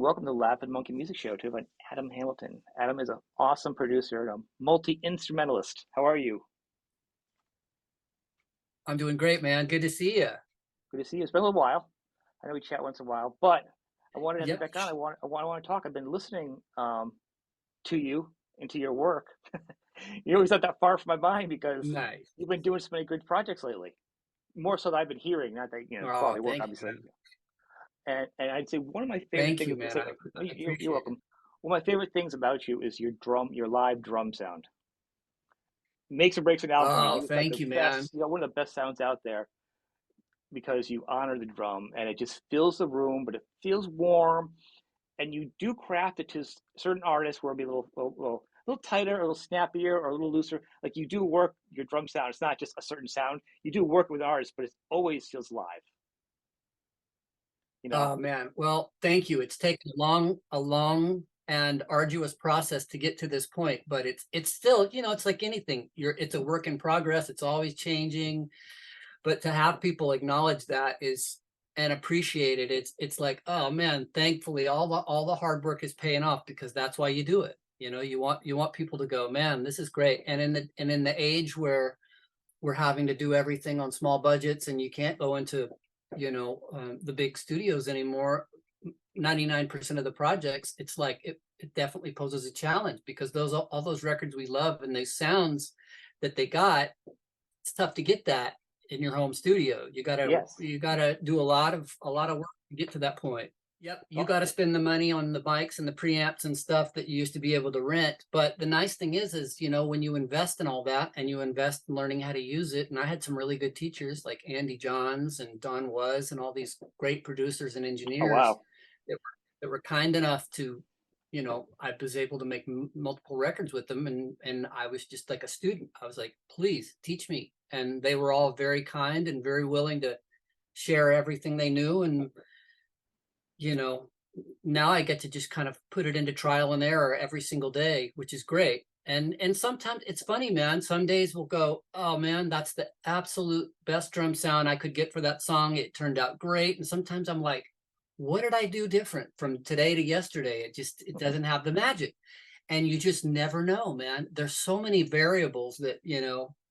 welcome to the Laughing Monkey Music Show too by Adam Hamilton. Adam is an awesome producer and a multi-instrumentalist. How are you? I'm doing great, man. Good to see you. Good to see you. It's been a little while. I know we chat once in a while, but I wanted to have you Yep. back on. I want to talk. I've been listening to you and to your work. You're always not that far from my mind because Nice. you've been doing so many good projects lately. More so than I've been hearing, not that Oh, quality work, thank you, obviously. man. And I'd say one of my favorite Thank things. you, man. I You're appreciate it. welcome. One of my favorite things about you is your live drum sound. Makes or breaks an album for me. I Oh, think it's like thank the you, man. best, one of the best sounds out there because you honor the drum and it just fills the room, but it feels warm. And you do craft it to certain artists where it'll be a little tighter, a little snappier, or a little looser. Like you do work your drum sound. It's not just a certain sound. You do work with artists, but it always feels live. You know? Oh, man. Well, thank you. It's taken a long and arduous process to get to this point, but it's still, it's like anything. It's a work in progress. It's always changing. But to have people acknowledge that is and appreciate it, it's like, oh man, thankfully all the hard work is paying off because that's why you do it. You want people to go, man, this is great. And in the age where we're having to do everything on small budgets and you can't go into the big studios anymore, 99% of the projects, it's like it definitely poses a challenge because those all those records we love and those sounds that they got, it's tough to get that in your home studio. You gotta Yes. you gotta do a lot of work to get to that point. Yep, you Well, got to spend the money on the mics and the preamps and stuff that you used to be able to rent. But the nice thing is when you invest in all that and you invest in learning how to use it, and I had some really good teachers like Andy Johns and Don Was and all these great producers and oh engineers wow. that were kind enough to, I was able to make multiple records with them, and I was just like a student. I was like, please teach me, and they were all very kind and very willing to share everything they knew. And you know, now I get to just kind of put it into trial and error every single day, which is great. And sometimes it's funny, man. Some days we'll go, oh man, that's the absolute best drum sound I could get for that song. It turned out great. And sometimes I'm like, what did I do different from today to yesterday? It doesn't have the magic. And you just never know, man. There's so many variables that,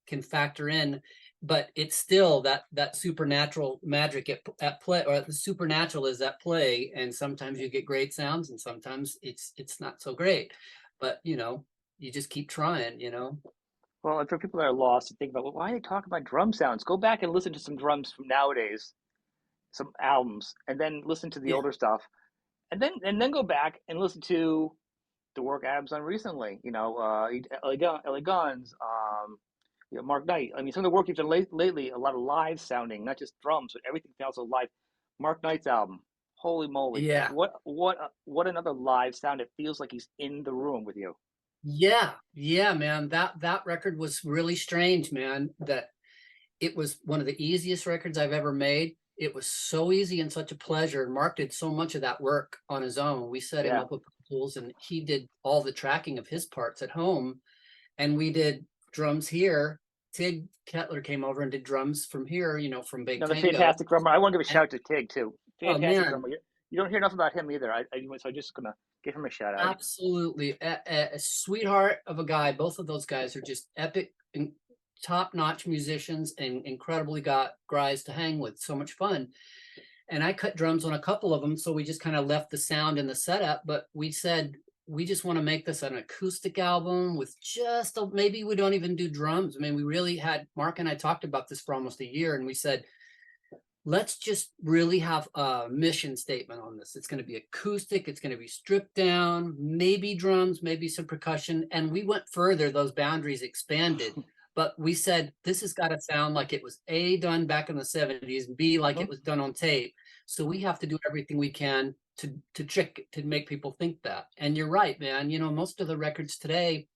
can factor in, but it's still that supernatural magic at play, or the supernatural is at play. And sometimes you get great sounds and sometimes it's not so great. But you just keep trying. Well, and for people that are lost and think about, well, why are they talking about drum sounds? Go back and listen to some drums from nowadays, some albums, and then listen to the Yeah. older stuff, and then go back and listen to the work Adam's done recently. LA Guns, Mark Knight. I mean, some of the work you've done lately, a lot of live sounding, not just drums, but everything else is live. Mark Knight's album, holy moly, Yeah. what another live sound! It feels like he's in the room with you. Yeah. Yeah, man. That record was really strange, man. That it was one of the easiest records I've ever made. It was so easy and such a pleasure. And Mark did so much of that work on his own. We set him Yeah. up with tools and he did all the tracking of his parts at home. And we did drums here. Tig Kettler came over and did drums from here, from Big Another Tango. fantastic drummer. I want to give a And shout out to Tig too. oh Fantastic man, drummer. You don't hear enough about him either. So I'm just gonna give him a shout out. absolutely a sweetheart of a guy. Both of those guys are just epic and top-notch musicians and incredibly got guys to hang with. So much fun. And I cut drums on a couple of them, so we just kind of left the sound in the setup. But we said we just want to make this an acoustic album with maybe we don't even do drums. I mean, we really had Mark and I talked about this for almost a year, and we said let's just really have a mission statement on this. It's going to be acoustic. It's going to be stripped down, maybe drums, maybe some percussion. And we went further, those boundaries expanded. But we said, this has got to sound like it was A, done back in the 70s, and B, like Hmm. it was done on tape. So we have to do everything we can to make people think that. And you're right, man. Most of the records today,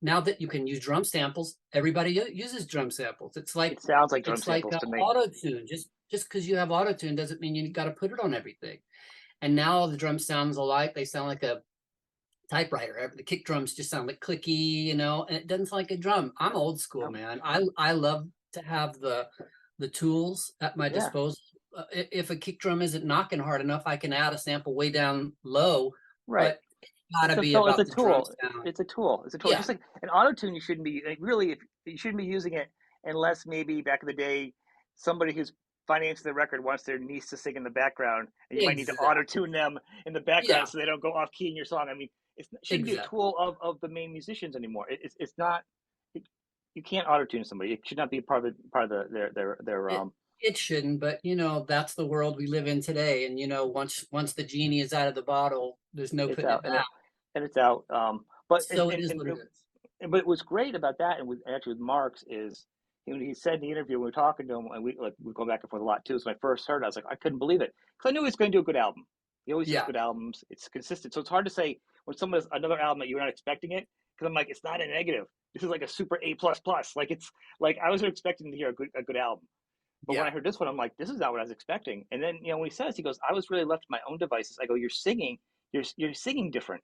now that you can use drum samples, everybody uses drum samples. It's like It sounds like drum it's like samples to me. auto tune. Just because you have auto tune doesn't mean you got to put it on everything. And now all the drums sounds alike. They sound like a typewriter. The kick drums just sound like clicky, and it doesn't sound like a drum. I'm old school, Um, man. I love to have the tools at my yeah. disposal if a kick drum isn't knocking hard enough, I can add a sample way down low, Right. but it's gotta be It's a about the drum tool. sound. It's a tool. It's a tool. Yeah, Just like an auto tune, you shouldn't be like, really. If, you shouldn't be using it unless maybe back in the day, somebody who's financing the record wants their niece to sing in the background, and you might need to auto exactly. tune them in the background Yeah, so they don't go off key in your song. I mean, it shouldn't be a exactly. tool of the main musicians anymore. It's not. It, you can't auto tune somebody. It should not be part of their It it shouldn't, but that's the world we live in today. And once the genie is out of the bottle, there's no it's putting out it back. and it's out. But So it is what it is. but what's great about that, and with actually with Marks is he said in the interview when we were talking to him, and we go back and forth a lot too. So when I first heard, it, I was like, I couldn't believe it because I knew he was going to do a good album. He always does Yeah, good albums. It's consistent, so it's hard to say when someone has another album that you're not expecting it. Because I'm like, it's not a negative. This is like a super A plus plus. Like it's like I was expecting to hear a good album. But when yeah, I heard this one, I'm like, this is not what I was expecting. And then when he says, he goes, I was really left to my own devices. I go, you're singing different.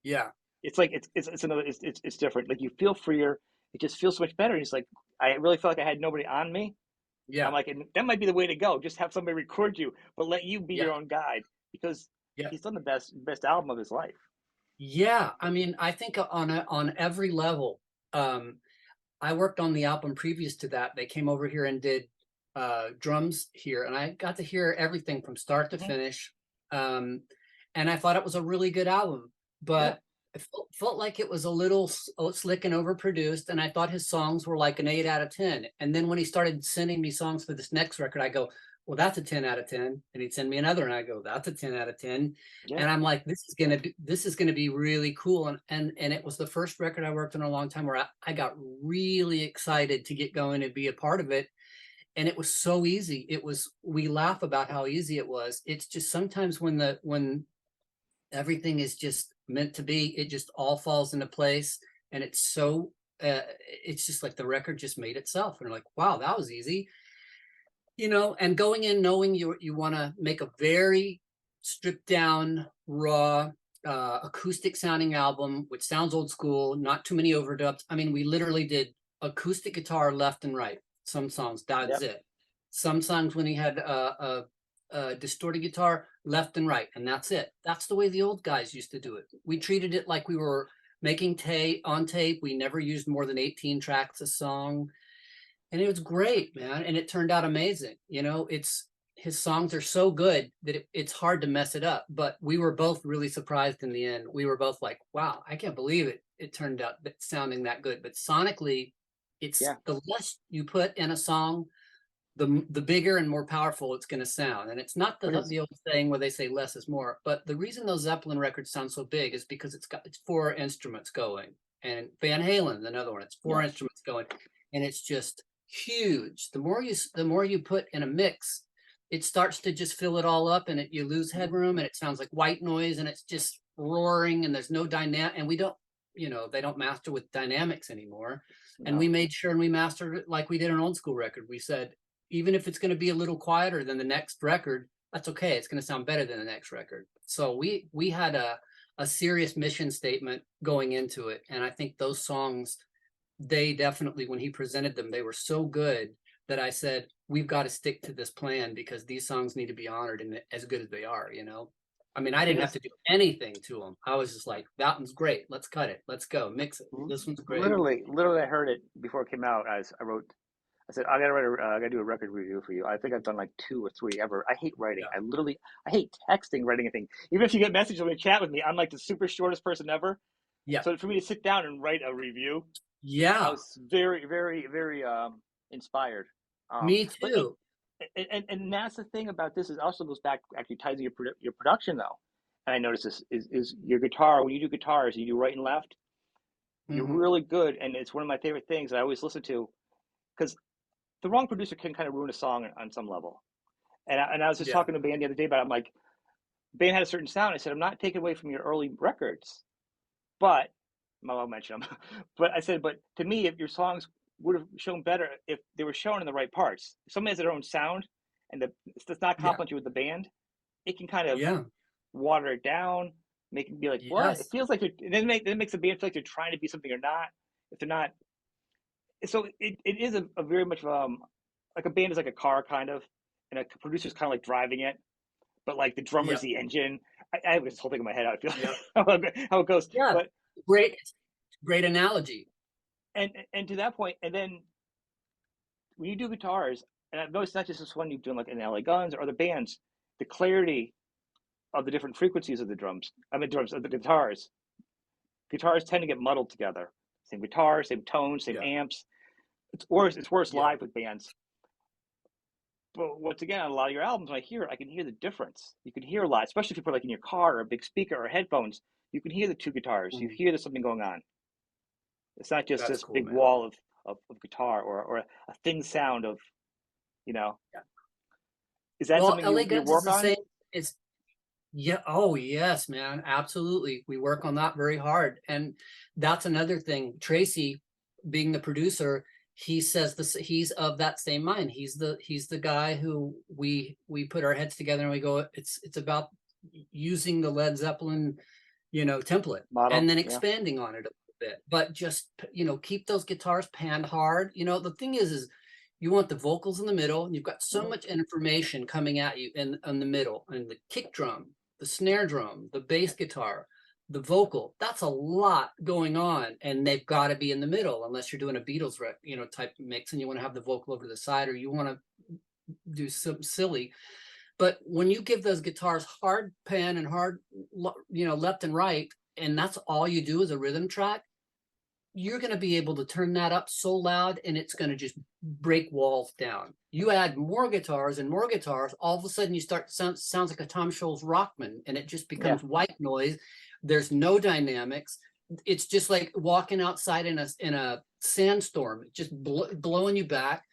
yeah, It's like it's another it's different. Like you feel freer. It just feels so much better. He's like, I really felt like I had nobody on me. I'm yeah, like, and that might be the way to go. Just have somebody record you, but let you be yeah, your own guide because yeah. he's done the best album of his life. Yeah, I mean, I think on every level. Um, I worked on the album previous to that. They came over here and did drums here, and I got to hear everything from start to Hmm. finish. Um, and I thought it was a really good album, Yeah, but it felt like it was a little slick and overproduced. And I thought his songs were like an 8 out of 10. And then when he started sending me songs for this next record, I go, well, that's a 10 out of 10. And he'd send me another, and I go, that's a 10 out of 10. yeah, And I'm like, this is gonna be really cool. And it was the first record I worked on in a long time where I got really excited to get going and be a part of it. And it was so easy. We laugh about how easy it was. It's just sometimes when everything is just meant to be, it just all falls into place. And it's just like the record just made itself. And you're like, wow, that was easy. And going in knowing you want to make a very stripped down, raw, acoustic sounding album, which sounds old school, not too many overdubs. I mean, we literally did acoustic guitar left and right. Some songs, that's yep. it. Some songs when he had a distorted guitar left and right, and that's it. That's the way the old guys used to do it. We treated it like we were making tape on tape. We never used more than 18 tracks a song, and it was great, man. And it turned out amazing. It's his songs are so good that it's hard to mess it up. But we were both really surprised in the end. We were both like, "Wow, I can't believe it! It turned out sounding that good." But sonically, it's Yeah. the less you put in a song, the bigger and more powerful it's going to sound. And it's not But the old saying where they say less is more. But the reason those Zeppelin records sound so big is because it's four instruments going, and Van Halen, another one, it's four yeah, instruments going, and it's just huge. The more you put in a mix, it starts to just fill it all up, and you lose mhm, headroom, and it sounds like white noise, and it's just roaring, and there's no dynamic, and we don't. They don't master with dynamics anymore. And we no, made sure and we mastered it like we did an old school record. We said, even if it's going to be a little quieter than the next record, that's okay. It's going to sound better than the next record. So we had a serious mission statement going into it, and I think those songs, they definitely, when he presented them, they were so good that I said, we've got to stick to this plan because these songs need to be honored and as good as they are. I mean, I didn't have because to do anything to them. I was just like, that one's great. Let's cut it. Let's go mix it. This one's great. literally, I heard it before it came out. I wrote. I said I gotta do a record review for you. I think I've done like two or three ever. I hate writing. Yeah. I hate texting, writing anything. Even if you get messages when you chat with me, I'm like the super shortest person ever. Yeah. So for me to sit down and write a review, I Yeah. was very inspired. Me But too. and that's the thing about this is also goes back actually ties to your production though. And I noticed this is your guitar when you do guitars, you do right and left. You're Hmm. really good, and it's one of my favorite things I always listen to because the wrong producer can kind of ruin a song on some level. And I was just Yeah. talking to band the other day about it. I'm like, band had a certain sound. I said, I'm not taking away from your early records, but I won't mention them. But I said, but to me, if your songs would have shown better if they were shown in the right parts. If somebody has their own sound and it does not Yeah. complement you with the band, it can kind of Yeah. water it down, make it be like, what? It Yes. feels like it makes the band feel like they're trying to be something they're not. If they're not, so it is a very much like a band is like a car kind of. and a producer's kind of like driving it, but like the drummer's Yep. the engine. I have this whole thing in my head. I feel Yep. how it goes, Yeah. but Great. Great analogy. and to that point, and then when you do guitars, and I've noticed not just this one you're doing like in LA Guns or other bands, the clarity of the different frequencies of the drums. I mean drums of the guitars. Guitars tend to get muddled together. Same guitar, same tone, same Yeah. amps. It's worse Yeah. live with bands. But once again, on a lot of your albums, when I hear it, I can hear the difference. You can hear a lot, especially if you put like in your car or a big speaker or headphones. You can hear the two guitars. You Mhm. hear there's something going on. It's not just That's this cool, big man. wall of guitar or a thin sound of, you know. Yeah. Is that Well, something LA you Guns is work the on? same. It's Yeah. Oh, yes, man. Absolutely. We work on that very hard. And that's another thing. Tracy, being the producer, he says this, he's of that same mind. He's the guy who we put our heads together and we go, it's about using the Led Zeppelin, template and Model? then Yeah. expanding on it a little bit. But just, keep those guitars panned hard. The thing is you want the vocals in the middle, and you've got so much information coming at you in the middle, and the kick drum, the snare drum, the bass guitar, the vocal. That's a lot going on, and they've got to be in the middle, unless you're doing a Beatles type mix, and you want to have the vocal over the side, or you want to do some silly. But when you give those guitars hard pan and hard, left and right, and that's all you do is a rhythm track, you're going to be able to turn that up so loud and it's going to just break walls down. You add more guitars and more guitars, all of a sudden you start sounds like a Tom Scholz Rockman, and it just Yeah. becomes white noise. There's no dynamics. It's just like walking outside in a sandstorm, just blowing you back.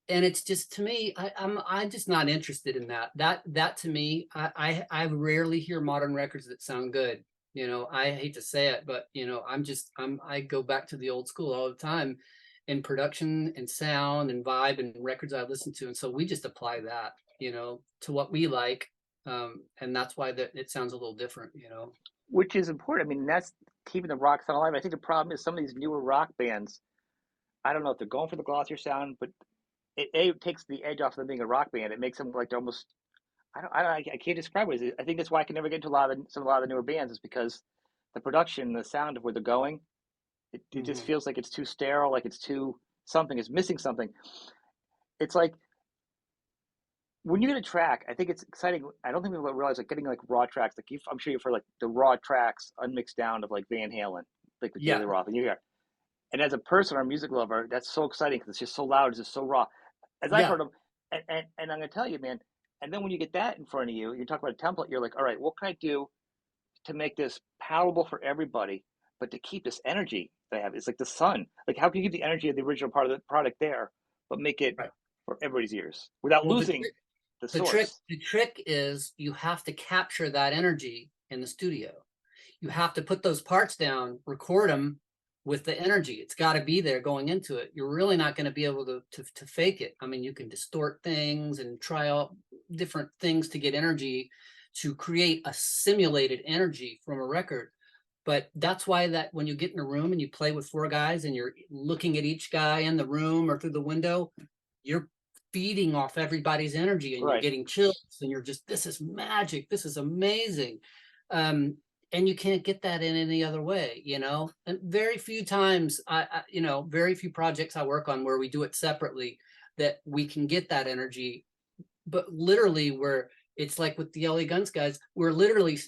And it's just, to me, I'm just not interested in that. That to me, I rarely hear modern records that sound good. I hate to say it, but I go back to the old school all the time in production and sound and vibe and records I listen to. And so we just apply that, to what we like. And that's why it sounds a little different. Which is important. I mean, that's keeping the rock sound alive. I think the problem is some of these newer rock bands, I don't know if they're going for the glossier sound, but it takes the edge off them being a rock band. It makes them like they're almost I can't describe what it is. I think that's why I can never get into a lot of the newer bands is because the production, the sound of where they're going, it just Mm-hmm. feels like it's too sterile, like it's too something is missing something. It's like when you get a track, I think it's exciting. I don't think people realize like getting like raw tracks. Like I'm sure you've heard like the raw tracks unmixed down of like Van Halen, like with David Yeah, Roth, and you hear. And as a person or a music lover, that's so exciting because it's just so loud, it's just so raw. As I've yeah, heard them, and I'm gonna tell you, man. And then when you get that in front of you, you talk about a template. You're like, all right, what can I do to make this palatable for everybody, but to keep this energy they have? It's like the sun. Like, how can you keep the energy of the original part of the product there, but make it right. for everybody's ears without Well, losing the the trick source? the trick is you have to capture that energy in the studio. You have to put those parts down, record them with the energy. It's got to be there going into it. You're really not going to be able to fake it. I mean, you can distort things and try out different things to get energy, to create a simulated energy from a record. But that's why that when you get in a room and you play with four guys and you're looking at each guy in the room or through the window, you're feeding off everybody's energy and you're Right. getting chills and you're just, this is magic, this is amazing. And you can't get that in any other way. And very few times very few projects I work on where we do it separately that we can get that energy. But literally, where it's like with the LA Guns guys, we're literally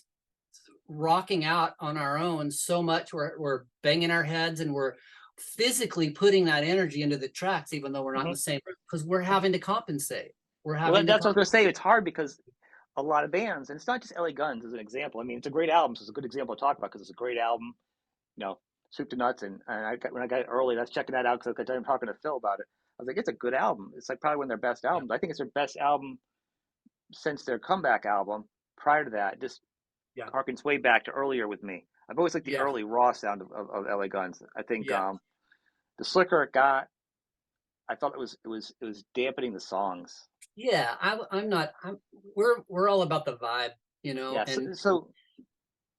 rocking out on our own so much, we're banging our heads and we're physically putting that energy into the tracks, even though we're not in the Mm-hmm. same room, because we're having to compensate. We're Well, having to that's what I was gonna say. compensate. It's hard because a lot of bands, and it's not just LA Guns as an example. I mean, it's a great album, so it's a good example to talk about because it's a great album. Soup to nuts, and when I got it early, I was checking that out because I'm talking to Phil about it. I was like, it's a good album. It's like probably one of their best Yeah, albums. I think it's their best album since their comeback album. Prior to that, just yeah, harkens way back to earlier with me. I've always liked the yeah, early raw sound of LA Guns. I think yeah, the slicker it got, I felt it was dampening the songs. yeah. I'm not. We're all about the vibe, Yeah. So, and so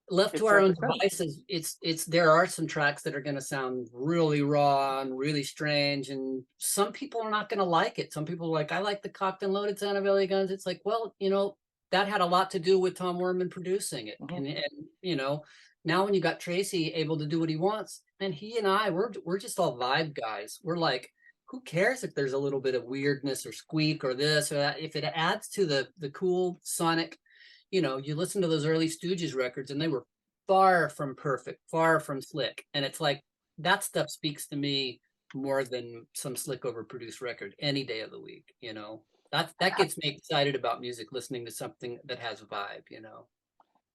left to It's our like own a study. devices, it's there are some tracks that are going to sound really raw and really strange, and some people are not going to like it. Some people are like, I like the cocked and loaded sound of LA Guns. It's like, well, that had a lot to do with Tom Werman producing it, Hmm. and now when you got Tracy able to do what he wants, and he and I, we're just all vibe guys. We're like, who cares if there's a little bit of weirdness or squeak or this or that? If it adds to the cool sonic, you listen to those early Stooges records and they were far from perfect, far from slick. And it's like that stuff speaks to me more than some slick overproduced record any day of the week. That gets me excited about music, listening to something that has a vibe.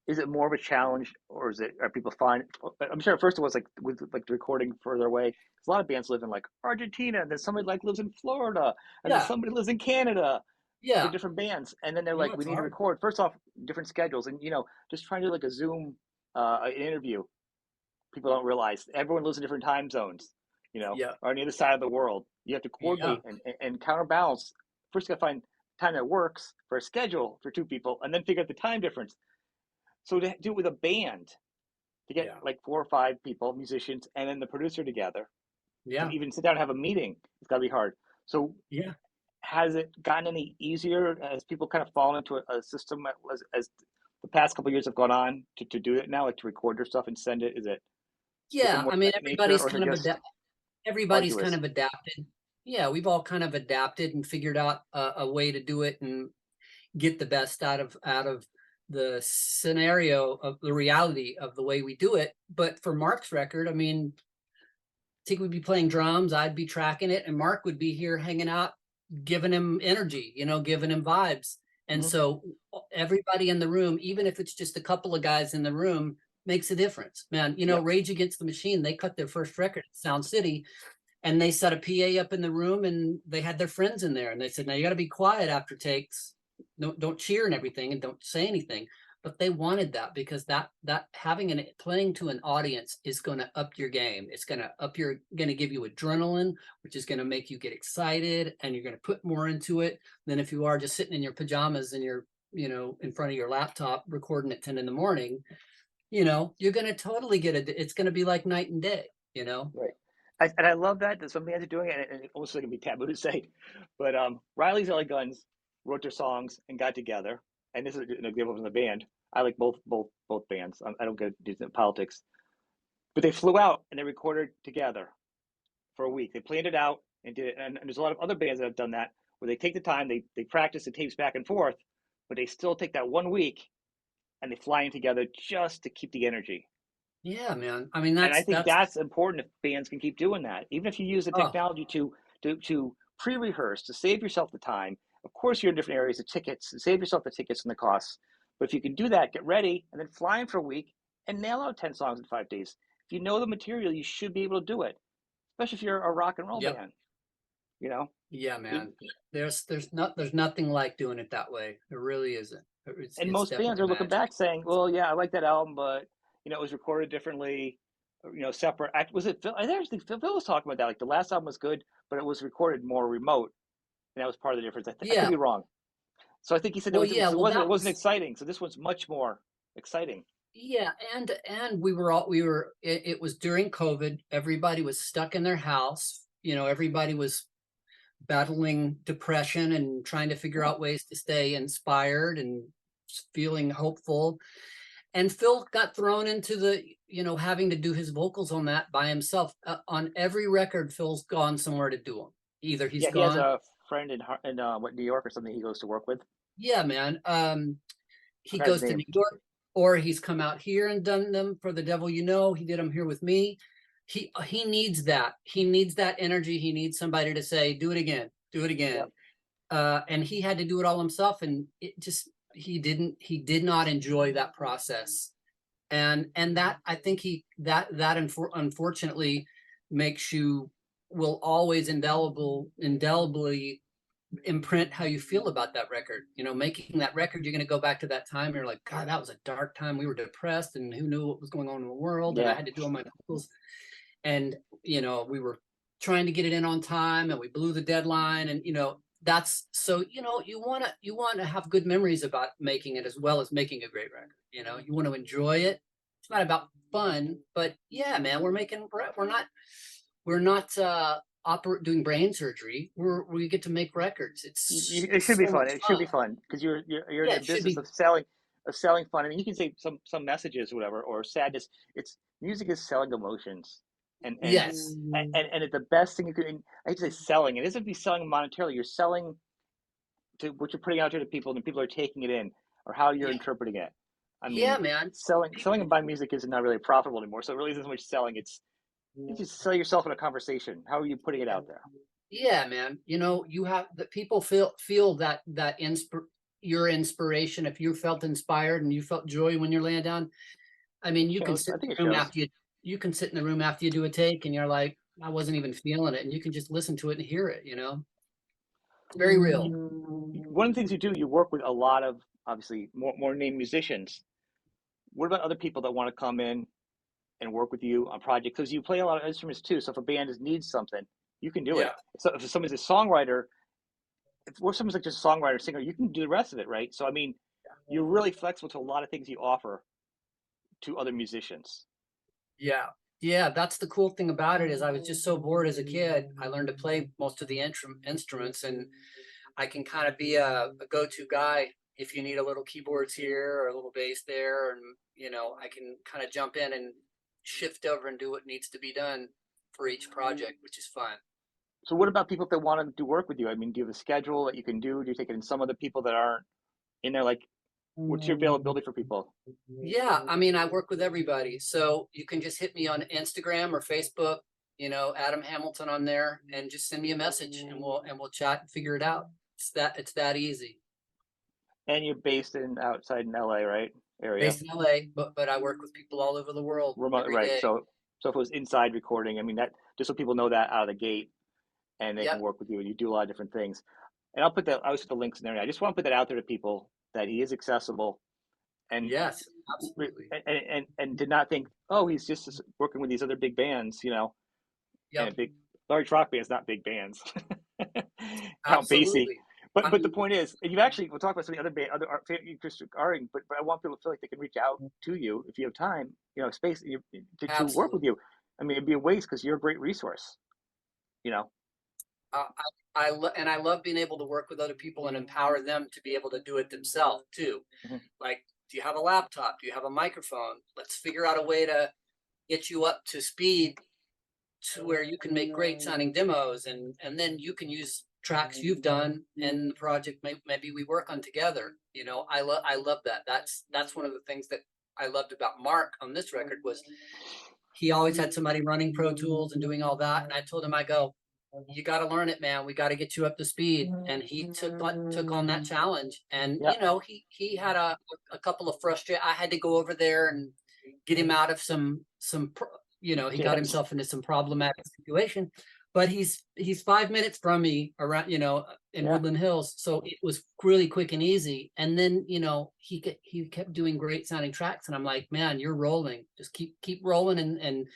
Is it more of a challenge, or are people fine? I'm sure at first it was like with like the recording further away. 'Cause a lot of bands live in like Argentina, and then somebody like lives in Florida, and then Yeah, somebody lives in Canada. They're yeah. different bands, and then they're No, like, we it's need to hard. record. First off, different schedules, and just trying to do like a Zoom an interview. People don't realize everyone lives in different time zones, Yeah, or on the other side of the world. You have to yeah, coordinate and counterbalance. First, you got to find time that works for a schedule for two people, and then figure out the time difference. So to do it with a band, to get yeah, like four or five people, musicians, and then the producer together, to yeah, even sit down and have a meeting, it's got to be hard. So yeah. has it gotten any easier as people kind of fallen into a system as the past couple of years have gone on to do it now, like to record your stuff and send it? Is it become Yeah, more I mean, second nature, everybody's or is it kind of just everybody's kind arduous? of adapted. Yeah, we've all kind of adapted and figured out a way to do it and get the best out of the scenario of the reality of the way we do it. But for Mark's record, I mean, Tig would be playing drums, I'd be tracking it, and Mark would be here hanging out, giving him energy, giving him vibes. And Mm-hmm. so everybody in the room, even if it's just a couple of guys in the room, makes a difference. Man, Yep. Rage Against the Machine, they cut their first record at Sound City, and they set a PA up in the room and they had their friends in there and they said, now you got to be quiet after takes. No, don't cheer and everything and don't say anything. But they wanted that because that having an playing to an audience is going to up your game. It's going to going to give you adrenaline, which is going to make you get excited, and you're going to put more into it than if you are just sitting in your pajamas and you're in front of your laptop recording at 10 in the morning. You're going to totally get it. It's going to be like night and day. Right. And I love that some bands are doing it, and it almost like it'd be taboo to say, but Riley's LA Guns wrote their songs and got together, and this is an example from the band. I like both bands. I don't get into politics, but they flew out and they recorded together for a week. They planned it out and did it. And there's a lot of other bands that have done that, where they take the time, they practice the tapes back and forth, but they still take that 1 week and they fly in together just to keep the energy. Yeah, man. I mean, And I that's think that's that's important if bands can keep doing that. Even if you use the oh technology to pre-rehearse, to save yourself the time. Of course, you're in different areas of tickets, save yourself the tickets and the costs. But if you can do that, get ready, and then fly in for a week and nail out 10 songs in 5 days. If you know the material, you should be able to do it, especially if you're a rock and roll yep. band. You know, Yeah, man. There's nothing like doing it that way. There really isn't. and It's most bands definitely are looking magic. back saying, "Well, yeah, I like that album, but it was recorded differently, separate." Was it Phil? I actually Phil was talking about that. Like the last album was good, but it was recorded more remote, and that was part of the difference. I could Yeah. be wrong. So I think he said Well, yeah, it well wasn't it that wasn't was exciting. So this one's much more exciting. yeah, and it was during COVID. Everybody was stuck in their house. Everybody was battling depression and trying to figure Yeah, out ways to stay inspired and feeling hopeful. And Phil got thrown into having to do his vocals on that by himself. On every record, Phil's gone somewhere to do them. Either he's yeah. He has gone, a friend in what, New York or something he goes to work with. yeah, man. I He forgot his goes to name. New York, or he's come out here and done them for the devil. He did them here with me. He needs that. He needs that energy. He needs somebody to say, "Do it again, do it again." Yep. And he had to do it all himself, and he did not enjoy that process. And that I think unfortunately makes you will always indelibly imprint how you feel about that record. Making that record, you're going to go back to that time and you're like, God, that was a dark time. We were depressed and who knew what was going on in the world, and I Yeah. had to do all my vocals, and we were trying to get it in on time and we blew the deadline, and that's so you want to have good memories about making it as well as making a great record. You want to enjoy it, not about fun, but yeah, man, we're not doing brain surgery. We get to make records. It It's should be so fun. much It should fun. be fun because you're in Yeah, the it should business be. of selling fun. I mean, you can say some messages, or whatever, or sadness. It's music is selling emotions, and and Yes. and it's the best thing you can. I hate to say selling. It isn't be selling monetarily. You're selling to what you're putting out there to people, and people are taking it in, or how you're Yeah. interpreting it. I Yeah, mean, man. selling and buying music is not really profitable anymore. So it really isn't so much selling. It's you just sell yourself in a conversation. How are you putting it out there? Yeah, man. You know, you have the people feel your inspiration. If you felt inspired and you felt joy when you're laying down, I mean, you can Shows. sit I think it in the room shows. after you can sit in the room after you do a take and you're like, I wasn't even feeling it, and you can just listen to it and hear it. It's very real. One of the things you do, you work with a lot of obviously more named musicians. What about other people that want to come in and work with you on projects? Because you play a lot of instruments too. So if a band needs something, you can do it. Yeah. So if somebody's a songwriter, or someone's like just a songwriter, singer, you can do the rest of it, right? So I mean, you're really flexible to a lot of things you offer to other musicians. Yeah. Yeah, that's the cool thing about it is I was just so bored as a kid. I learned to play most of the instruments, and I can kind of be a go-to guy if you need a little keyboards here or a little bass there, and I can kind of jump in and shift over and do what needs to be done for each project, which is fun. So what about people that want to do work with you? I mean, do you have a schedule that you can do? Do you take it in some other people that aren't in there? Like, what's your availability for people? Yeah, I mean, I work with everybody, so you can just hit me on Instagram or Facebook, Adam Hamilton on there, and just send me a message, and we'll chat and figure it out. It's that easy. And you're based in outside in LA, right? Area. Based in LA, but I work with people all over the world Remote, every right? day. So if it was inside recording, I mean that just so people know that out of the gate, and they can Yep. work with you, and you do a lot of different things. And I'll put that. I always put the links in there. I just want to put that out there to people that he is accessible, and Yes, absolutely. and did not think, oh, he's just working with these other big bands, and Yep, big large rock bands, not big bands. Count Basie. absolutely. But the I'm point is, and you've actually we'll talk about some of the other other art, Chris Aring, but I want people to feel like they can reach out to you if you have time, space to work with absolutely. you. I mean, it'd be a waste because you're a great resource. You know, I, and I love being able to work with other people and empower them to be able to do it themselves too. Mhm. Like, do you have a laptop? Do you have a microphone? Let's figure out a way to get you up to speed to where you can make great sounding demos, and then you can use tracks you've done in the project. Maybe we work on together. I love that. That's one of the things that I loved about Mark on this record was he always had somebody running Pro Tools and doing all that. And I told him, I go, you got to learn it, man. We got to get you up to speed. And he took on that challenge. And yeah, he had a couple of frustrated. I had to go over there and get him out of he got jams. himself into some problematic situation. But he's 5 minutes from me around, in Yeah, Woodland Hills, so it was really quick and easy. And then he kept doing great sounding tracks, and I'm like, man, you're rolling. Just keep rolling, and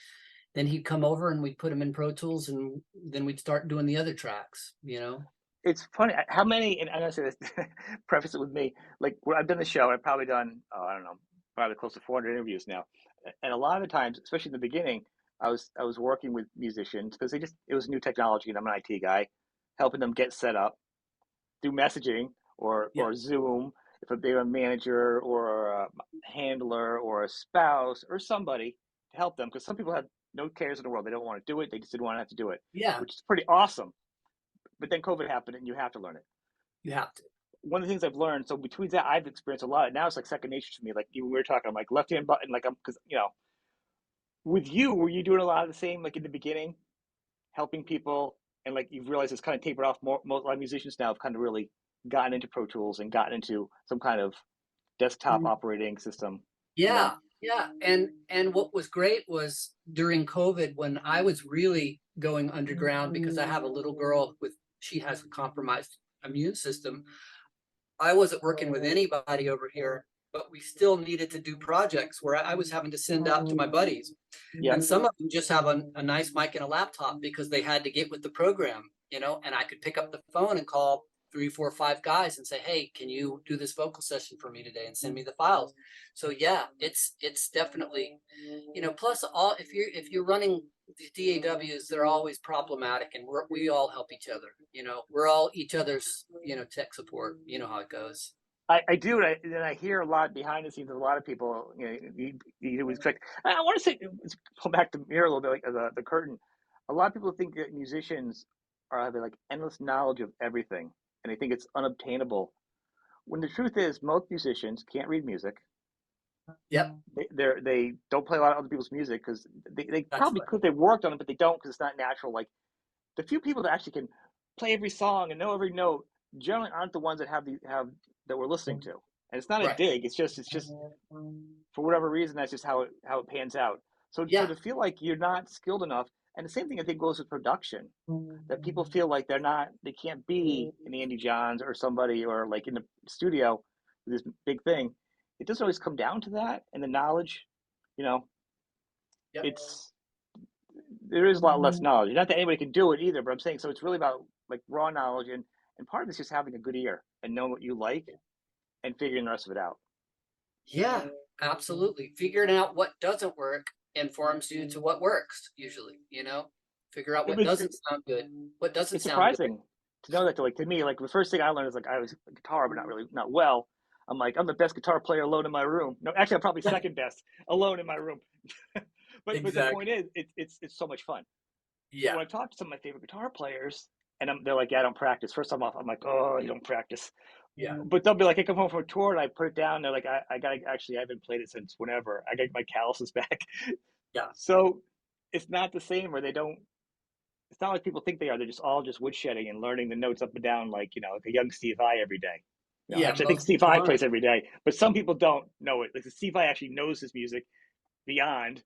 then he'd come over and we'd put him in Pro Tools, and then we'd start doing the other tracks. it's funny how many, and I'm gonna say this, preface it with me. Like when I've done the show, I've probably done, I don't know, probably close to 400 interviews now, and a lot of the times, especially in the beginning, I was working with musicians because it was new technology, and I'm an IT guy, helping them get set up through messaging Yeah. or Zoom. If they're a manager or a handler or a spouse or somebody to help them, because some people have no cares in the world, they don't want to do it, they just didn't want to have to do it, Yeah, which is pretty awesome. But then COVID happened, and you have to learn it. you have to. One of the things I've learned, so between that, I've experienced a lot. Now it's like second nature to me. Like even we were talking, I'm like left hand button, like I'm because with you, were you doing a lot of the same like in the beginning, helping people, and like you've realized it's kind of tapered off. A lot of musicians now have kind of really gotten into Pro Tools and gotten into some kind of desktop operating system. You Yeah, know, yeah. And what was great was during COVID when I was really going underground because I have a little girl she has a compromised immune system. I wasn't working with anybody over here, but we still needed to do projects where I was having to send out to my buddies. yeah, And some of them just have a nice mic and a laptop because they had to get with the program, and I could pick up the phone and call three, four, five guys and say, hey, can you do this vocal session for me today and send me the files? So yeah, it's definitely, plus all if you're running the DAWs, they're always problematic, and we all help each other. We're all each other's, tech support. You know how it goes. I do, and I hear a lot behind the scenes of a lot of people. You would expect. I want to say, let's pull back the mirror a little bit, like the curtain. A lot of people think that musicians are having like endless knowledge of everything, and they think it's unobtainable. When the truth is, most musicians can't read music. Yep, They don't play a lot of other people's music because they that's probably right. could. They worked on it, but they don't because it's not natural. Like the few people that actually can play every song and know every note generally aren't the ones that have that we're listening to. And it's not a Right. dig. It's just for whatever reason that's just how it pans out. So Yeah. to feel like you're not skilled enough, and the same thing I think goes with production, that people feel like they can't be an Andy Johns or somebody or like in the studio with this big thing. It doesn't always come down to that and the knowledge, you know, Yep. it's there is a lot less knowledge. Not that anybody can do it either, but I'm saying so it's really about like raw knowledge and part of it's just having a good ear and knowing what you like and figuring the rest of it out. Yeah, absolutely. Figuring out what doesn't work informs you to what works, usually, figure out It what was doesn't sound good, what doesn't it's sound good. surprising to know that to me like the first thing I learned is like I was a guitar but not well. I'm like I'm the best guitar player alone in my room. No, actually I'm probably Yeah, second best alone in my room. But the exactly. point is it's so much fun. But Yeah, when I talk to some of my favorite guitar players and they're like, yeah, I don't practice. First time off, I'm like, oh, you don't practice. yeah, But they'll be like, I come home from a tour and I put it down. And they're like, I got actually, I haven't played it since whenever. I got my calluses back. yeah, So it's not the same where they don't, it's not like people think they are. They're just all just woodshedding and learning the notes up and down like a young Steve Vai every day. yeah. Actually, I think Most Steve people Vai aren't. plays every day, but some people don't know it. Like Steve Vai actually knows his music beyond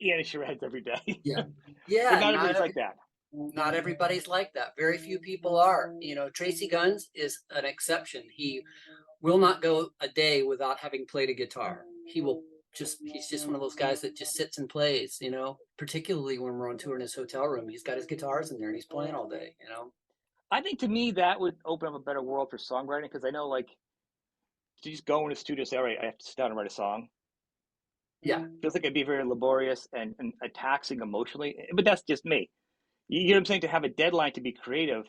Ian Shreds every day. Yeah, But yeah. not everybody's like that. Not everybody's like that. Very few people are. Tracy Guns is an exception. He will not go a day without having played a guitar. He's just one of those guys that just sits and plays, particularly when we're on tour in his hotel room. He's got his guitars in there and he's playing all day. I think to me that would open up a better world for songwriting because I know like to just go in the studio and say, all right, I have to sit down and write a song. Yeah. Feels like it'd be very laborious and taxing emotionally. But that's just me. You know what I'm saying? To have a deadline to be creative.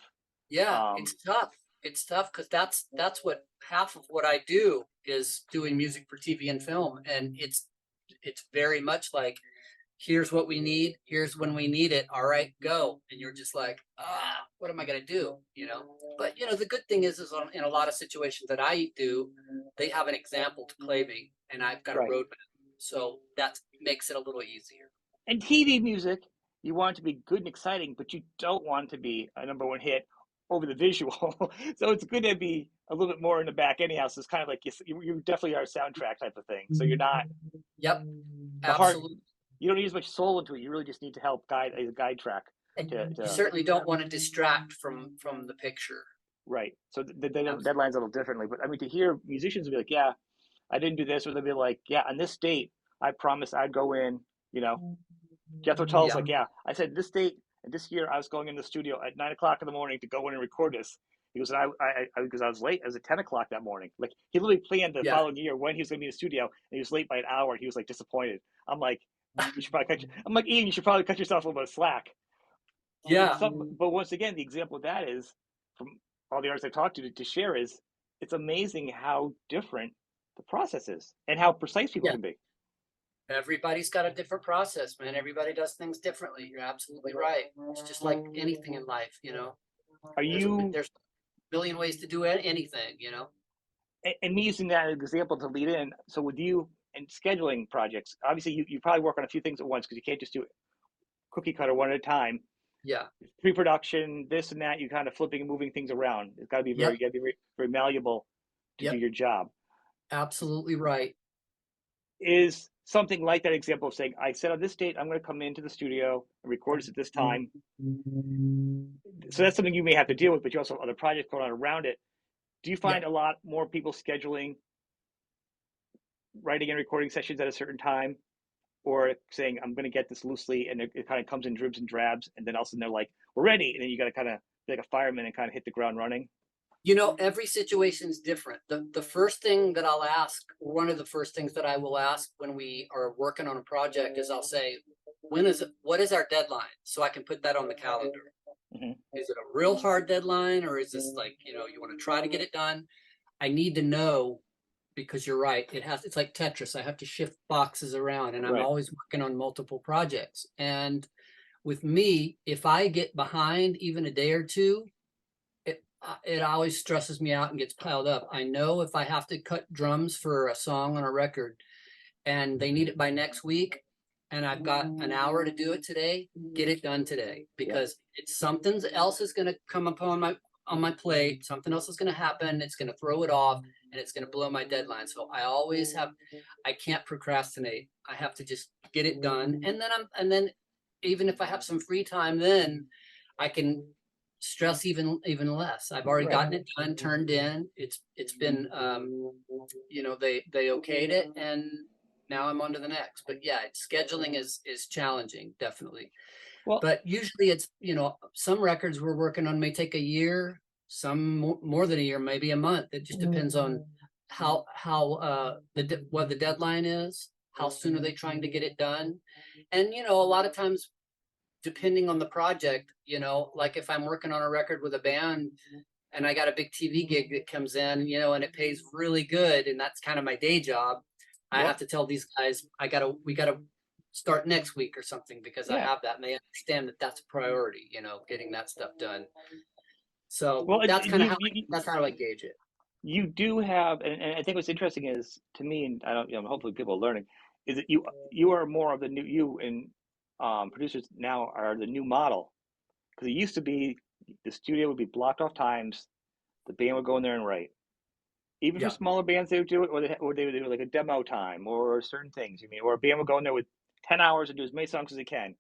Yeah, Um, it's tough. It's tough because that's what half of what I do is doing music for TV and film. And it's very much like, here's what we need, here's when we need it, all right, go. And you're just like, what am I gonna do? But the good thing is in a lot of situations that I do, they have an example to play me and I've got a right. roadmap. So that makes it a little easier. And TV music, you want it to be good and exciting, but you don't want it to be a number one hit over the visual. So it's good to be a little bit more in the back anyhow. So it's kind of like you definitely are a soundtrack type of thing. So you're not Yep, the heart. absolutely. You don't need as much soul into it. You really just need to help guide a guide track And you to certainly don't want to distract from the picture. right. So the Absolutely. deadline's a little differently. But I mean, to hear musicians be like, yeah, I didn't do this, or they'll be like, yeah, on this date, I promised I'd go in. You know, Jethro Tull's Yeah, like, yeah, I said this date and this year I was going in the studio at 9 o'clock in the morning to go in and record this. He goes, because I was late. I was at 10 o'clock that morning. Like he literally planned the yeah, following year when he was going to be in the studio, and he was late by an hour. And he was like disappointed. I'm like, you should probably I'm like Ian, you should probably cut yourself a little bit of slack. yeah, But once again, the example of that is from all the artists I've talked to share is it's amazing how different the process is and how precise people yeah. can be. Everybody's got a different process, man. Everybody does things differently. You're absolutely right. It's just like anything in life. Are you There's a billion ways to do anything. and me using that as an example to lead in? So with you and scheduling projects, obviously you probably work on a few things at once because you can't just do cookie cutter one at a time. Yeah. Pre-production, this and that, you kind of flipping and moving things around. It's got to be Yep. very malleable to do Yep. your job. Absolutely right. Is something like that example of saying, I said on this date, I'm going to come into the studio and record this at this time. So that's something you may have to deal with, but you also have other projects going on around it. Do you Yeah. find a lot more people scheduling writing and recording sessions at a certain time, or saying I'm going to get this loosely, and it kind of comes in dribs and drabs, and then all of a sudden they're like, "We're ready," and then you got to kind of be like a fireman and kind of hit the ground running? You know, every situation's different. The first thing that I'll ask, one of the first things that I will ask when we are working on a project is I'll say, what is our deadline? So I can put that on the calendar. Hmm. Is it a real hard deadline, or is this like, you want to try to get it done? I need to know, because you're right. It's like Tetris. I have to shift boxes around, and I'm Right. always working on multiple projects. And with me, if I get behind even a day or two, it always stresses me out and gets piled up. I know if I have to cut drums for a song on a record and they need it by next week, and I've got an hour to do it today, get it done today, Yep. because it's something else is going to come up on my plate. Something else is going to happen. It's going to throw it off, and it's going to blow my deadline. So I can't procrastinate. I have to just get it done, and then even if I have some free time, then I can stress even less. I've already Right. gotten it done, turned in. It's been they okayed it, and now I'm on to the next. But yeah, scheduling is challenging, definitely. Well, But usually it's, some records we're working on may take a year, some more than a year, maybe a month. It just depends on how what the deadline is, how soon are they trying to get it done. And a lot of times, depending on the project, like if I'm working on a record with a band and I got a big TV gig that comes in, and it pays really good, and that's kind of my day job, I yep. have to tell these guys, we gotta start next week or something, because I Yeah. have that, and they understand that that's a priority, getting that stuff done. So Well, that's kind of how I gauge it. you do have, and I think what's interesting is to me, and I don't, hopefully people are learning, is that you are more of the new you, and producers now are the new model, because it used to be the studio would be blocked off times, the band would go in there and write. Even for Yeah, smaller bands, they would do it, or they would do like a demo time or certain things. You mean, or a band would go in there with 10 hours and do as many songs as they can,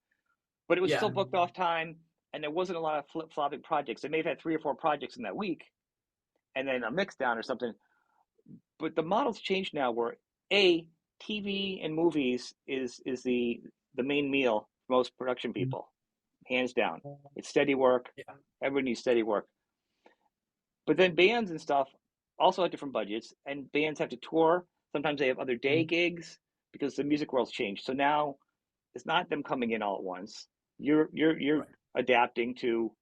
but it was yeah, still booked off time, and there wasn't a lot of flip flopping projects. They may have had 3 or 4 projects in that week, and then a mix down or something. But the model's changed now, where a TV and movies is the main meal for most production people, hands down. It's steady work. yeah, Everybody needs steady work. But then bands and stuff also have different budgets, and bands have to tour. Sometimes they have other day gigs because the music world's changed. So now it's not them coming in all at once. You're right. adapting to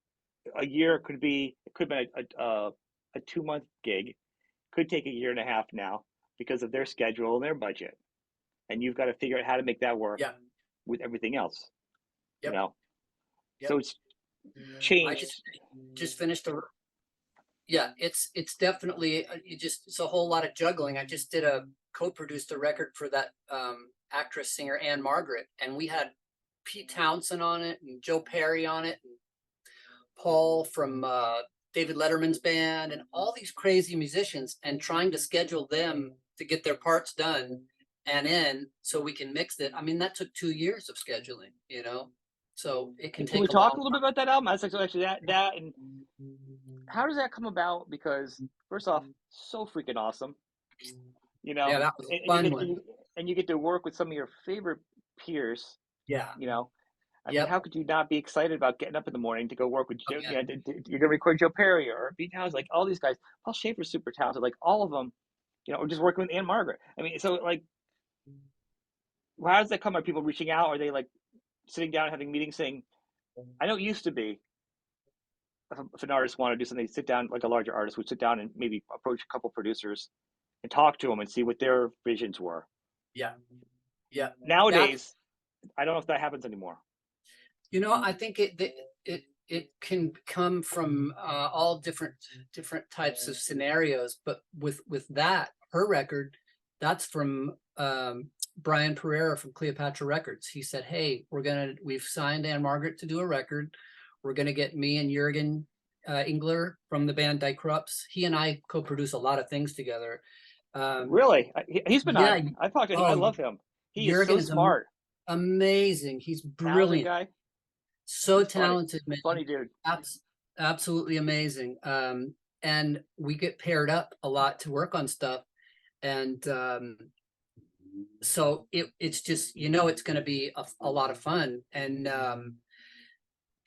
a year. It could be a 2 month gig. Could take a year and a half now because of their schedule and their budget, and you've got to figure out how to make that work Yeah, with everything else. You yep, know, so yep. it's I changed. just finished a Yeah, it's definitely it's a whole lot of juggling. I just did a co-produced a record for that actress singer Anne Margaret, and we had Pete Townsend on it and Joe Perry on it and Paul from David Letterman's band and all these crazy musicians, and trying to schedule them to get their parts done and in so we can mix it. I mean, that took 2 years of scheduling, so it can Can we take a talk a long little bit about that album? I was like, so actually that and how does that come about? Because first off, so freaking awesome, you Yeah, know, that was a and you fun get one. and you get to work with some of your favorite peers. Yeah. You know, I mean, Yep. how could you not be excited about getting up in the morning to go work with Oh, Joe? yeah. You're gonna record Joe Perry or Pete Towns, like all these guys. Paul Schaefer's super talented, like all of them. Or just working with Anne Margaret. I mean, so like, how does that come? Are people reaching out? Are they like sitting down and having meetings saying, I know it used to be if an artist wanted to do something, sit down, like a larger artist would sit down and maybe approach a couple producers and talk to them and see what their visions were. Yeah. Yeah. That Nowadays, I don't know if that happens anymore. I think it can come from all different types of scenarios, but with that her record, that's from Brian Pereira from Cleopatra Records. He said, "Hey, we've signed Anne Margaret to do a record. We're gonna get me and Jurgen Engler from the band Die Krups. He and I co-produce a lot of things together. Um, Really, he's been yeah. on. I talked to him. I Oh, love him. He is Jurgen so is smart, amazing. He's talented brilliant. guy. So He's funny, talented, man. funny dude. Abs- Absolutely amazing. And we get paired up a lot to work on stuff. And so it's just, it's going to be a lot of fun. And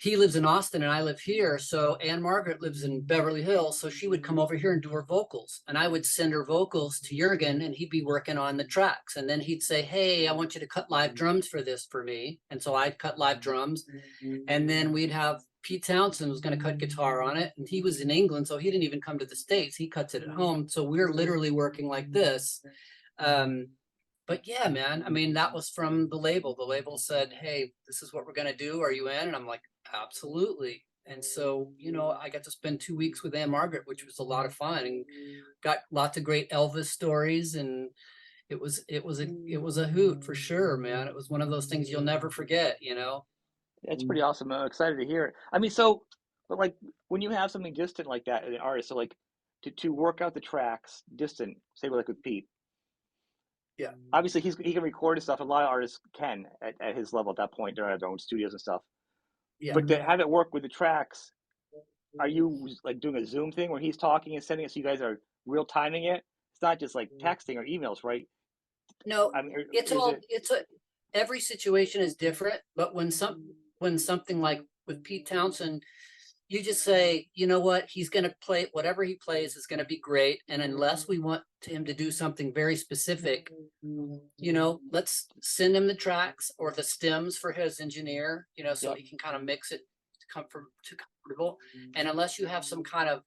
he lives in Austin and I live here. So Anne Margaret lives in Beverly Hills. So she would come over here and do her vocals. And I would send her vocals to Jurgen and he'd be working on the tracks. And then he'd say, hey, I want you to cut live drums for this for me. And so I'd cut live drums. And then we'd have Pete Townsend was going to cut guitar on it. And he was in England. So he didn't even come to the States. He cuts it at home. So we're literally working like this. But yeah, man, I mean, that was from the label. The label said, hey, this is what we're going to do. Are you in? And I'm like, absolutely. And so, you know, I got to spend 2 weeks with Anne Margaret, which was a lot of fun, and got lots of great Elvis stories. And it was a hoot for sure, man. It was one of those things you'll never forget, you know? It's pretty awesome. I'm excited to hear it. I mean, so, but like when you have something distant like that, an artist, so like to work out the tracks distant, say like with Pete, Yeah. obviously he can record his stuff. A lot of artists can at his level at that point. They're at their own studios and stuff. Yeah. But to have it work with the tracks, are you like doing a Zoom thing where he's talking and sending it so you guys are real timing it? It's not just like texting or emails, right? No, I mean, it's is all it it's a every situation is different, but when something like with Pete Townsend, you just say, you know what, he's going to play whatever he plays is going to be great, and unless we want him to do something very specific, you know, let's send him the tracks or the stems for his engineer, you know, so Yep. he can kind of mix it to comfortable. And unless you have some kind of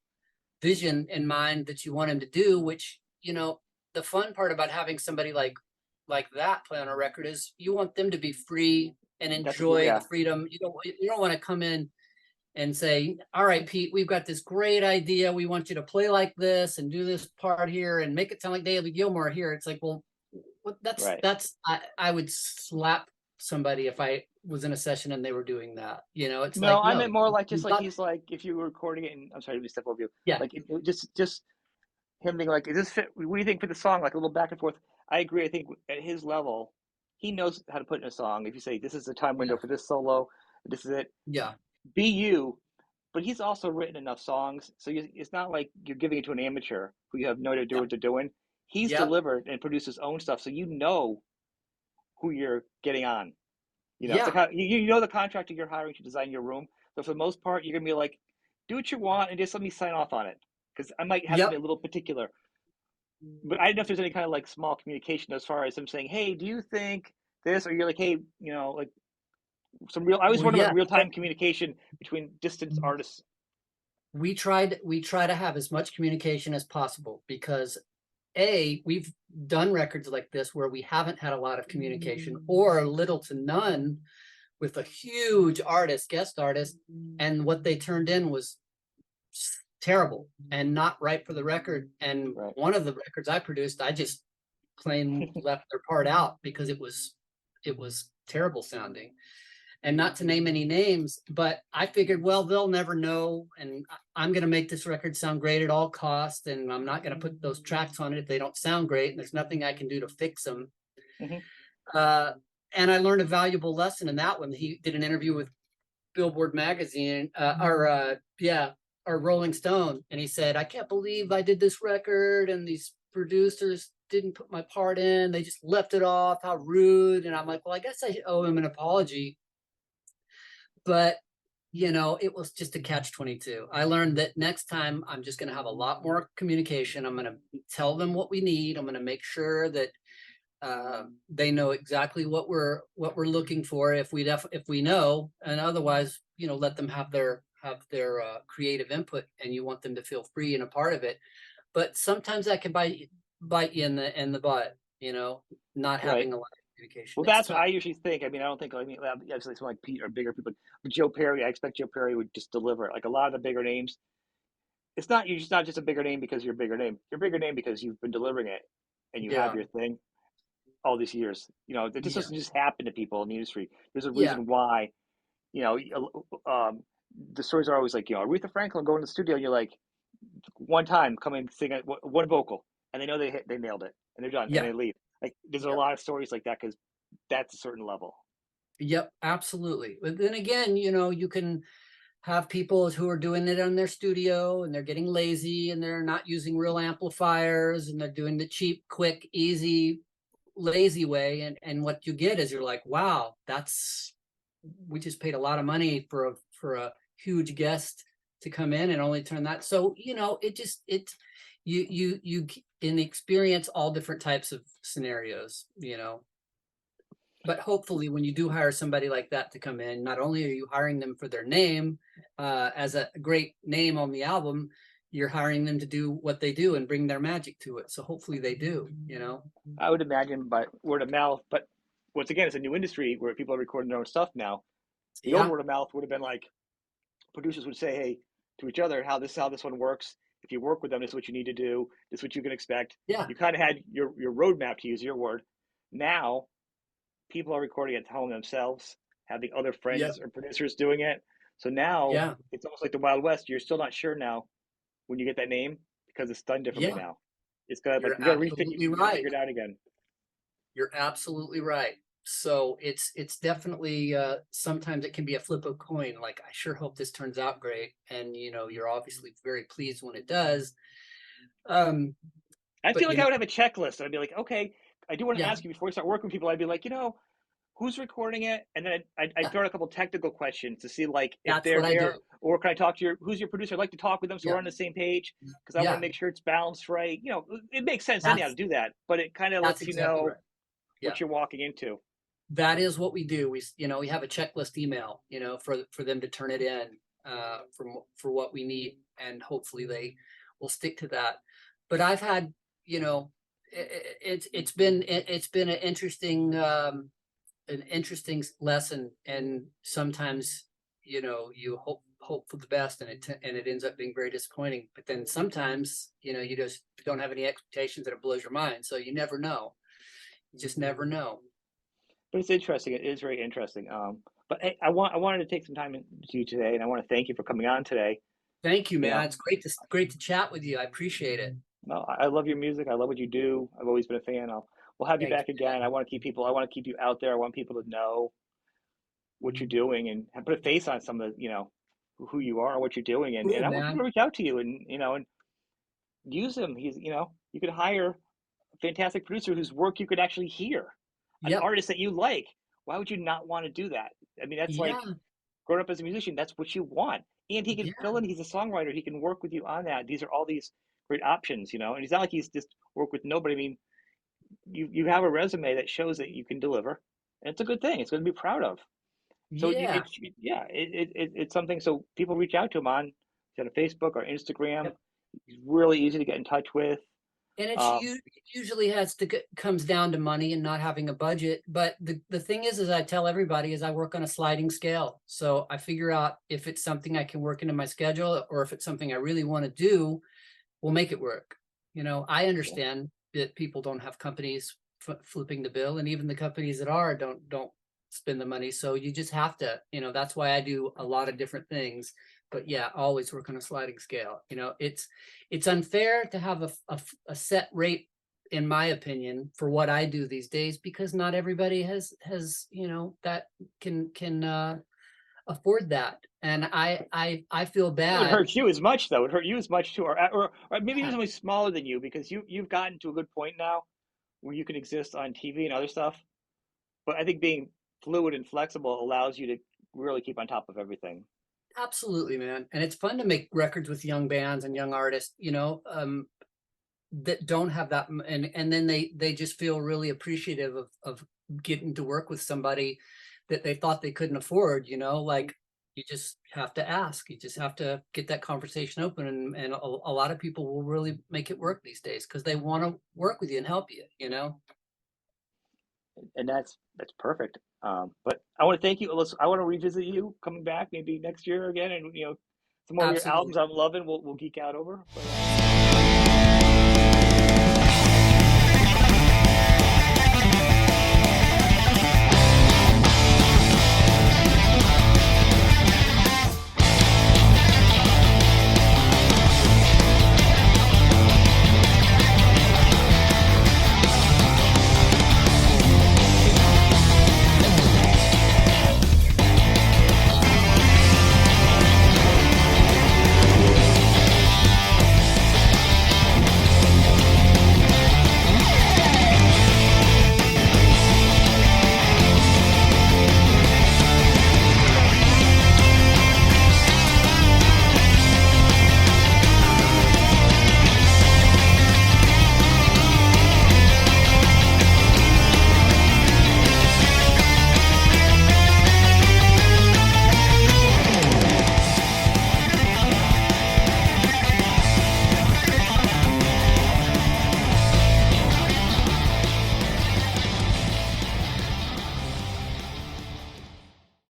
vision in mind that you want him to do, which, you know, the fun part about having somebody like that play on a record is you want them to be free and That's enjoy the yeah. freedom. You don't want to come in and say, all right, Pete, we've got this great idea. We want you to play like this and do this part here and make it sound like David Gilmour here. It's like, well, Right. I would slap somebody if I was in a session and they were doing that. You know, it's No, like, I no, meant more like just you've like got, he's like if you were recording it and I'm sorry to step over you. yeah, Like just him being like, is this fit? What do you think for the song? Like a little back and forth. I agree. I think at his level, he knows how to put in a song. If you say this is the time window yeah, for this solo, this is it. yeah, Be you. But he's also written enough songs, so it's not like you're giving it to an amateur who you have no idea yeah, what they're doing. He's yeah, delivered and produced his own stuff, so you know who you're getting on. You know, it's like yeah, how you know the contractor you're hiring to design your room. So for the most part, you're gonna be like, do what you want and just let me sign off on it because I might have to be yep, a little particular. But I don't know if there's any kind of like small communication as far as them saying, hey, do you think this? Or you're like, hey, you know, like some real. I always well, wonder yeah. about real time communication between distant artists. We try to have as much communication as possible because we've done records like this where we haven't had a lot of communication or little to none with a huge guest artist, and what they turned in was terrible and not right for the record. And Right. one of the records I produced, I just plain left their part out because it was terrible sounding. And not to name any names, but I figured, well, they'll never know, and I'm going to make this record sound great at all costs, and I'm not going to put those tracks on it if they don't sound great, and there's nothing I can do to fix them. Hmm. Uh, and I learned a valuable lesson in that one. He did an interview with Billboard magazine, or Rolling Stone, and he said, "I can't believe I did this record, and these producers didn't put my part in. They just left it off. How rude!" And I'm like, "Well, I guess I owe him an apology." But it was just a catch 22. I learned that next time I'm just going to have a lot more communication. I'm going to tell them what we need. I'm going to make sure that they know exactly what we're looking for if we know, and otherwise, let them have their creative input, and you want them to feel free and a part of it. But sometimes that can bite you in the butt, not Right. having a lot of communication. Well, It's that's what tough. I usually think. I mean, I don't think, I mean, obviously someone like Pete or bigger people, but Joe Perry, I expect Joe Perry would just deliver it. Like a lot of the bigger names, you're just not just a bigger name because you're a bigger name. You're a bigger name because you've been delivering it and you have Yeah, your thing all these years. It just yeah, doesn't just happen to people in the industry. There's a yeah, reason why, you know, the stories are always like, Aretha Franklin going to the studio, and you're like, one time come in, sing one vocal, and they know they nailed it and they're done and yeah, they leave. Like, there's a yeah. lot of stories like that because that's a certain level. Yep, absolutely. But then again, you can have people who are doing it on their studio and they're getting lazy and they're not using real amplifiers and they're doing the cheap, quick, easy, lazy way. And what you get is you're like, wow, we just paid a lot of money for a huge guest to come in and only turn that. So, you know, you in experience all different types of scenarios, you know. But hopefully when you do hire somebody like that to come in, not only are you hiring them for their name, as a great name on the album, you're hiring them to do what they do and bring their magic to it. So hopefully they do, you know. I would imagine, but word of mouth. But once again, it's a new industry where people are recording their own stuff now. The old Yeah, word of mouth would have been like producers would say, hey, to each other, how this one works. If you work with them, this is what you need to do. This is what you can expect. yeah, You kind of had your roadmap, to use your word. Now people are recording at home themselves, having other yeah, friends or producers doing it. So now yeah, it's almost like the Wild West. You're still not sure now when you get that name because it's done differently yeah. now. It's got like You're we got to refit. absolutely We got to right. figure it out again. You're absolutely right. So it's definitely sometimes it can be a flip of coin. Like I sure hope this turns out great, and you know you're obviously very pleased when it does. Um, I feel but like you I know, would have a checklist. I'd be like, okay, I do want to yeah, ask you before you start working with people. I'd be like, who's recording it, and then I'd yeah, throw out a couple technical questions to see like if that's they're what I there, do. or can I talk to who's your producer? I'd like to talk with them so Yeah, we're on the same page because I want to yeah, make sure it's balanced right. It makes sense anyhow to that's do that, but it kind of that's lets you exactly know right. Yeah, what you're walking into. that is what we do. You know, we have a checklist email, you know, for them to turn it in for what we need, and hopefully they will stick to that. But I've had, you know, it's been an interesting lesson, and sometimes you know you hope for the best, and it ends up being very disappointing. But then sometimes you know you just don't have any expectations, and it blows your mind. So you never know. You just never know. But it's interesting. It is very interesting. But hey, I wanted to take some time to you today, and I want to thank you for coming on today. Thank you, You man. know, It's great to chat with you. I appreciate it. no, I love your music. I love what you do. I've always been a fan. We'll have you Thank back you, man. again. I want to keep you out there. I want people to know what you're doing and put a face on some of the, who you are and what you're doing. And Cool, I want people man. to reach out to you and use him. You could hire a fantastic producer whose work you could actually hear, an Yep. artist that you like. Why would you not want to do that? I mean, that's like Yeah. growing up as a musician, that's what you want. And he can Yeah. fill in, he's a songwriter. He can work with you on that. These are all these great options. And he's not like he's just work with nobody. I mean, you have a resume that shows that you can deliver. And it's a good thing. It's going to be proud of. So Yeah. yeah, it's something. So people reach out to him on Facebook or Instagram. Yep. He's really easy to get in touch with. And Um, usually comes down to money and not having a budget. But the thing is I tell everybody is I work on a sliding scale. So I figure out if it's something I can work into my schedule, or if it's something I really want to do, we'll make it work. You know, I yeah, understand that people don't have companies flipping the bill, and even the companies that are don't spend the money. So you just have to, you know, that's why I do a lot of different things. But yeah, always work on a sliding scale. You know, it's unfair to have a set rate, in my opinion, for what I do these days, because not everybody has you know that can afford that. And I feel it would bad. hurt you as much though. It would hurt you as much too, or maybe Yeah, even smaller than you because you've gotten to a good point now where you can exist on TV and other stuff. But I think being fluid and flexible allows you to really keep on top of everything. absolutely, man. And it's fun to make records with young bands and young artists, you know, that don't have that, and then they just feel really appreciative of getting to work with somebody that they thought they couldn't afford, you know, like you just have to ask. You just have to get that conversation open, and a lot of people will really make it work these days because they want to work with you and help you, you know. And that's perfect. But I want to thank you, Alyssa. I want to revisit you coming back maybe next year again, and some more of your albums Absolutely. I'm loving. We'll geek out over. But